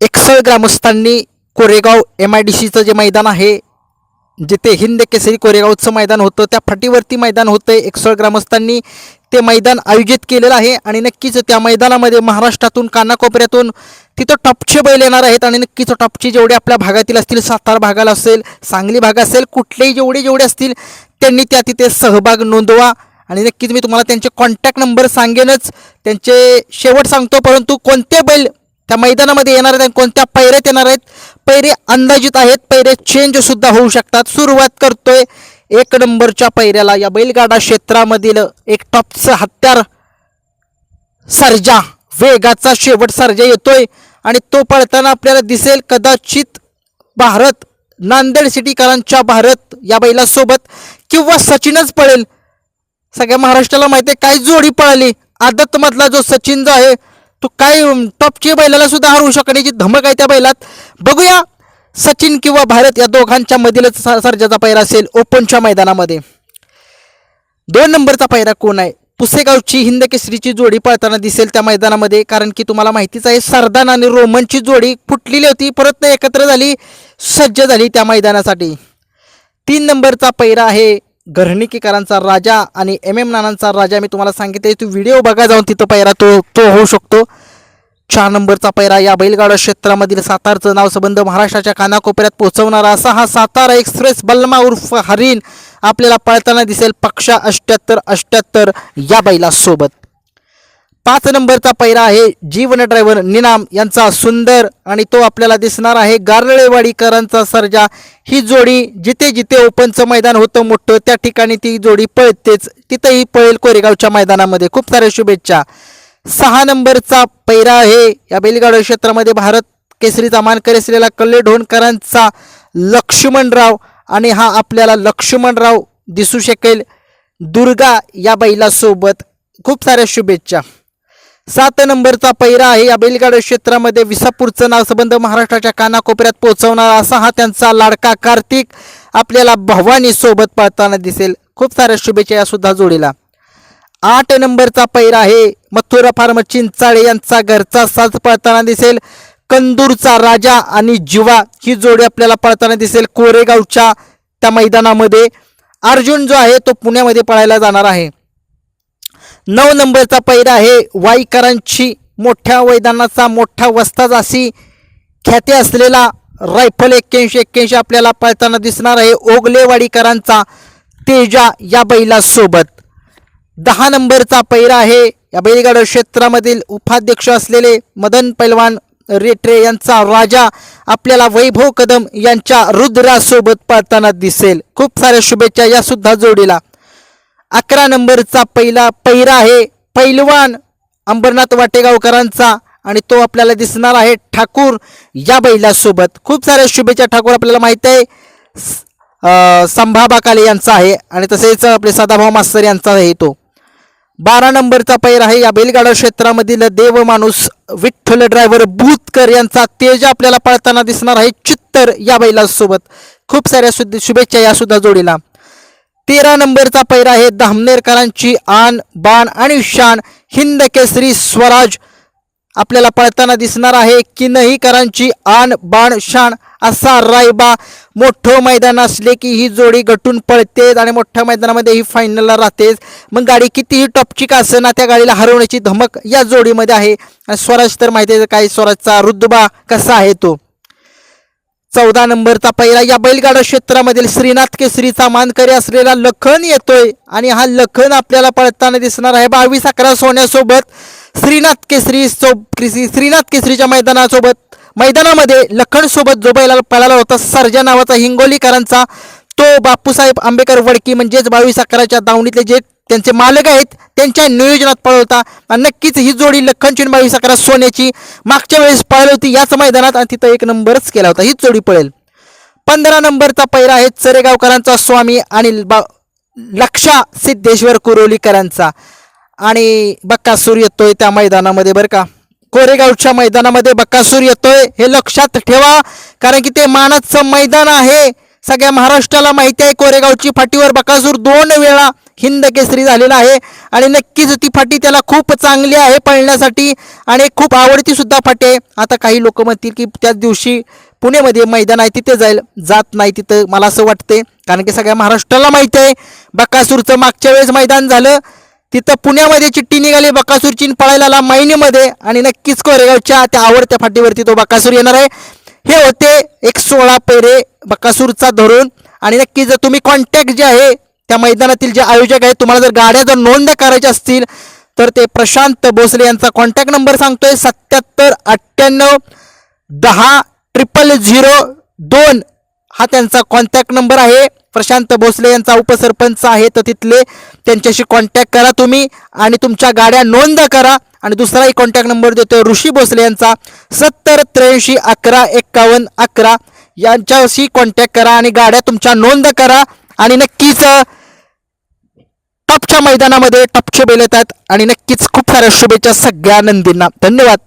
एकसळ ग्रामस्थांनी कोरेगाव MIDCचं जे मैदान आहे, जिथे हिंद केसरी कोरेगावचं मैदान होतं, त्या फाटीवरती मैदान होतं. एकसळ ग्रामस्थांनी ते मैदान आयोजित केलेलं आहे आणि नक्कीच त्या मैदानामध्ये महाराष्ट्रातून कानाकोपऱ्यातून तिथं टॉपचे बैल येणार आहेत आणि नक्कीच टॉपचे जेवढे आपल्या भागातील असतील, सातारा भागाला असेल, सांगली भाग असेल, कुठलेही जेवढे असतील त्यांनी त्या तिथे सहभाग नोंदवा. आणि नक्कीच मी तुम्हाला त्यांचे कॉन्टॅक्ट नंबर सांगेनच, त्यांचे शेवट सांगतो. परंतु कोणते बैल त्या मैदानामध्ये येणार आहेत आणि कोणत्या पैऱ्यात येणार आहेत, पैरे अंदाजित आहेत, पैरे चेंजसुद्धा होऊ शकतात. सुरुवात करतोय एक नंबरच्या पैऱ्याला. या बैलगाडा क्षेत्रामधील एक टॉपचं हत्यार सर्जा, वेगाचा शेवट सर्जा येतोय आणि तो पळताना आपल्याला दिसेल. कदाचित भारत, नांदेड सिटीकरांच्या भारत या बैलासोबत किंवा सचिनच पळेल. सगळ्या महाराष्ट्राला माहिती आहे काय जोडी पळाली. आदतमधला जो सचिन जो आहे तो काय टॉपची बैलाला सुद्धा हरवू शकण्याची धमक आहे त्या बैलात. बघूया सचिन किंवा भारत या दोघांच्या मधीलच सर्जाचा पैरा असेल ओपनच्या मैदानामध्ये. 2 नंबरचा पैरा कोण आहे? पुसेगावची हिंद केसरीची जोडी पळताना दिसेल त्या मैदानामध्ये. कारण की तुम्हाला माहितीच आहे सरदान आणि रोमनची जोडी फुटलेली होती, परत एकत्र झाली, सज्ज झाली त्या मैदानासाठी. 3 नंबरचा पैरा आहे घरणीकीकरांचा राजा आणि MM नानांचा राजा. मी तुम्हाला सांगितले तो व्हिडिओ बघा जाऊन, तिथं पैरा तो होऊ शकतो. 4 नंबरचा पैरा या बैलगाडा क्षेत्रामधील सातारचं नाव संबंध महाराष्ट्राच्या कानाकोपऱ्यात पोहोचवणारा असा हा सातारा एक्सप्रेस बल्मा उर्फ हरीण आपल्याला पळताना दिसेल पक्षा 78 या बैलासोबत. 5 नंबरचा पैरा आहे जीवन ड्रायव्हर निनाम यांचा सुंदर आणि तो आपल्याला दिसणार आहे गारळेवाडीकरांचा सर्जा. ही जोडी जिथे जिथे ओपनचं मैदान होतं मोठं त्या ठिकाणी ती जोडी पळतेच, तिथंही पळेल कोरेगावच्या मैदानामध्ये. खूप साऱ्या शुभेच्छा. 6 नंबरचा पैरा आहे या बैलगाडा क्षेत्रामध्ये भारत केसरीचा मानकरी असलेला कल्ले ढोणकरांचा लक्ष्मणराव आणि हा आपल्याला लक्ष्मणराव दिसू शकेल दुर्गा या बैलासोबत. खूप साऱ्या शुभेच्छा. 7 नंबरचा पैरा आहे या बैलगाडा क्षेत्रामध्ये विसापूरचं नाव संबंध महाराष्ट्राच्या कानाकोपऱ्यात पोहोचवणारा असा हा त्यांचा लाडका कार्तिक आपल्याला भवानी सोबत पळताना दिसेल. खूप साऱ्या शुभेच्छा या सुद्धा जोडीला. 8 नंबरचा पैरा आहे मथुरा फार्म चिंचाळे यांचा घरचा साज पळताना दिसेल कंदूरचा राजा आणि जीवा. ही जोडी आपल्याला पळताना दिसेल कोरेगावच्या त्या मैदानामध्ये. अर्जुन जो आहे तो पुण्यामध्ये पळायला जाणार आहे. 9 नंबरचा पैरा आहे वाईकरांची मोठ्या मैदानाचा मोठा वस्ताद अशी ख्याती असलेला रायफल 81 आपल्याला पळताना दिसणार आहे ओगलेवाडीकरांचा तेजा या बैलासोबत. 10 नंबरचा पैरा आहे या बैलगाडा क्षेत्रामधील उपाध्यक्ष असलेले मदन पैलवान रेट्रे यांचा राजा आपल्याला वैभव कदम यांच्या रुद्रासोबत पळताना दिसेल. खूप साऱ्या शुभेच्छा या सुद्धा जोडीला. 11 नंबरचा पैरा आहे पैलवान अंबरनाथ वाटेगावकरांचा आणि तो आपल्याला दिसणार आहे ठाकूर या बैलासोबत. खूप साऱ्या शुभेच्छा. ठाकूर आपल्याला माहिती आहे संभाबाकाले यांचा आहे आणि तसेच आपले सदाभाऊ मास्तर यांचा आहे तो. 12 नंबरचा पैरा आहे या बैलगाडा क्षेत्रामधील देव माणूस विठ्ठल ड्रायव्हर भूतकर यांचा तेज आपल्याला पळताना दिसणार आहे चित्तर या बैलासोबत. खूप साऱ्या शुभेच्छा या सुद्धा जोडीला. 13 नंबरचा पैरा आहे धामनेरकरांची आन बाण आणि शान हिंद केसरी स्वराज आपल्याला पळताना दिसणार आहे किनहीकरांची आन बाण शान असा रायबा. मोठं मैदान असले की ही जोडी गटून पळतेच आणि मोठ्या मैदानामध्ये ही फायनलला राहतेच. मग गाडी कितीही टॉपची का असेल ना त्या गाडीला हरवण्याची धमक या जोडीमध्ये आहे. आणि स्वराज तर माहिती आहे काय स्वराजचा रुतबा कसा आहे तो. 14 नंबरचा पैरा या बैलगाडा क्षेत्रामधील श्रीनाथ केसरीचा मानकरी असलेला लखन येतोय आणि हा लखन आपल्याला पळताना दिसणार आहे 22-11 सोन्यासोबत. श्रीनाथ केसरीच्या मैदानामध्ये लखन सोबत जो बैलाला पळाला होता सर्जा नावाचा हिंगोलीकरांचा तो बापूसाहेब आंबेकर वडकी म्हणजेच 22-11च्या दावणीतले जे त्यांचे मालक आहेत त्यांच्या नियोजनात पळवता. आणि नक्कीच ही जोडी लखनची 22-11 सोन्याची मागच्या वेळेस पळाली होती याच मैदानात आणि तिथं 1 नंबरच केला होता. हीच जोडी पळेल. 15 नंबरचा पैरा आहे चरेगावकरांचा स्वामी आणि लक्षा सिद्धेश्वर कुरोलीकरांचा आणि बक्कासूर येतोय त्या मैदानामध्ये बरं का. कोरेगावच्या मैदानामध्ये बक्कासूर येतोय हे लक्षात ठेवा कारण की ते मानाचं मैदान आहे. सगळ्या महाराष्ट्राला माहिती आहे कोरेगावची फाटीवर बकासूर 2 वेळा हिंद केसरी झालेला आहे आणि नक्कीच ती फाटी त्याला खूप चांगली आहे पळण्यासाठी आणि खूप आवडती सुद्धा फाटी आहे. आता काही लोक म्हणतील की त्याच दिवशी पुण्यामध्ये मैदान आहे तिथे जात नाही तिथं, मला असं वाटते कारण की सगळ्या महाराष्ट्राला माहिती आहे बकासूरचं मागच्या वेळेस मैदान झालं तिथं पुण्यामध्ये चिठ्ठी निघाली बकासूरची पळायला मायनीमध्ये आणि नक्कीच कोरेगावच्या त्या आवडत्या फाटीवरती तो बकासूर येणार आहे. हे होते एक 16 पेरे बकासूरचा धरून आणि नक्की जर तुम्ही कॉन्टॅक्ट जे आहे त्या मैदानातील जे आयोजक आहेत तुम्हाला जर गाड्या जर नोंद करायच्या असतील तर ते प्रशांत भोसले यांचा कॉन्टॅक्ट नंबर सांगतोय 77 98 10 0002 हा त्यांचा कॉन्टॅक्ट नंबर आहे. प्रशांत भोसले यांचा उपसरपंच आहे तर तिथले त्यांच्याशी कॉन्टॅक्ट करा तुम्ही आणि तुमच्या गाड्या नोंद करा. आणि दुसराही कॉन्टॅक्ट नंबर देतो ऋषी भोसले यांचा 70 83 11 51 11 यांच्याशी कॉन्टॅक्ट करा आणि गाड्या तुमच्या नोंद करा आणि नक्कीच टॉपच्या मैदानामध्ये टॉपचे बैल येतात आणि नक्कीच खूप साऱ्या शुभेच्छा सगळ्या नंदींना. धन्यवाद.